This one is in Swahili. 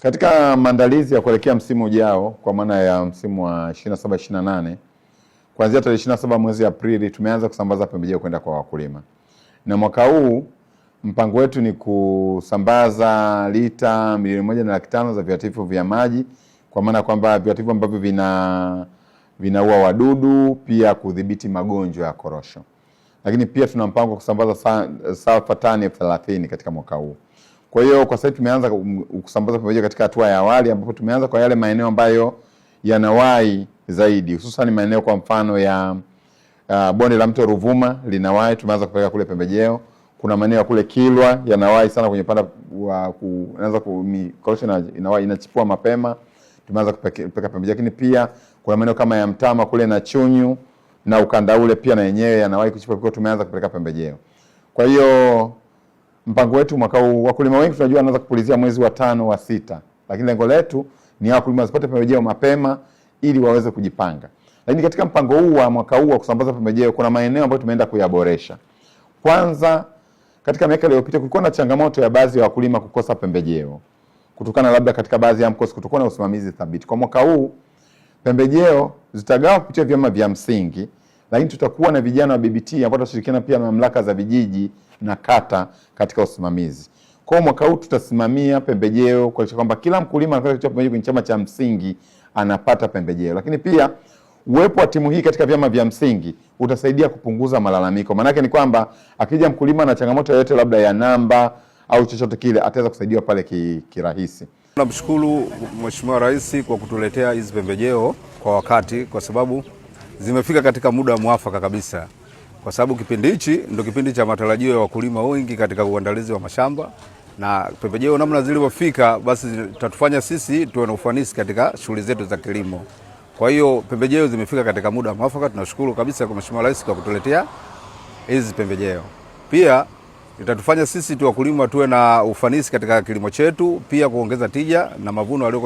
Katika maandalizi ya kuelekea msimu ujao kwa maana ya msimu wa 27-28, kuanzia tarehe 27 mwezi Aprili tumeanza kusambaza pembejeo kwenda kwa wakulima. Na mwaka huu mpango wetu ni kusambaza lita 1.5 milioni za viuatilifu vya maji, kwa maana kwamba viuatilifu ambavyo vinaua wadudu, pia kudhibiti magonjwa ya korosho. Lakini pia tuna mpango wa kusambaza sulfa tani 30 katika mwaka huu. Kwa hiyo kwa sasa tumeanza kusambaza pembejeo katika hatua ya awali, ambapo tumeanza kwa yale maeneo ambayo yanawahi zaidi, hususan maeneo kwa mfano ya bonde la mto Ruvuma linawahi, tumeanza kupeleka kule pembejeo. Kuna maeneo kule Kilwa yanawahi sana kwenye panda wa kuanza korosho inachipua mapema, tumeanza kupeleka pembejeo. Lakini pia kuna maeneo kama ya Mtama kule na Chunyu na ukanda ule pia na yenyewe yanawahi kuchipua, kwa tumeanza kupeleka pembejeo. Kwa hiyo mpango wetu mwaka huu, wakulima wengi tunajua wanaanza kupulizia mwezi wa 5 wa 6, lakini lengo letu ni wakulima wasipate pembejeo mapema ili waweze kujipanga. Lakini katika mpango huu wa mwaka huu wa kusambaza pembejeo kuna maeneo ambayo tumeenda kuyaboresha. Kwanza, katika miaka iliyopita kulikuwa na changamoto ya baadhi ya wakulima kukosa pembejeo kutokana labda katika baadhi ya mkoa kutokuwa na usimamizi thabiti. Kwa mwaka huu pembejeo zitagawa kupitia vyama vya msingi, lakini tutakuwa na vijana wa BBT ambao tutashirikiana pia na mamlaka za vijiji na kata katika usimamizi. Kwa mwaka huu tutasimamia pembejeo kuhakikisha kwamba kila mkulima anapata pembejeo kwenye chama cha msingi anapata pembejeo. Lakini pia uwepo wa timu hii katika vyama vya msingi utasaidia kupunguza malalamiko. Maana yake ni kwamba akija mkulima na changamoto yoyote labda ya namba au chochote kile, ataweza kusaidiwa pale kirahisi. Tunamshukuru Mheshimiwa Rais kwa kutuletea hizi pembejeo kwa wakati, kwa sababu zimefika katika muda mwafaka kabisa, kwa sababu kipindi hichi ndio kipindi cha matarajio ya wakulima wengi katika uandalizi wa mashamba, na pembejeo namna zilivyofika basi tutatufanya sisi tuwe na ufanisi katika shughuli zetu za kilimo. Kwa hiyo pembejeo zimefika katika muda mwafaka. Tunashukuru kabisa kwa Mheshimiwa Rais kwa kutuletea hizi pembejeo. Pia itatufanya sisi tu wakulima tuwe na ufanisi katika kilimo chetu, pia kuongeza tija na mavuno yaliyo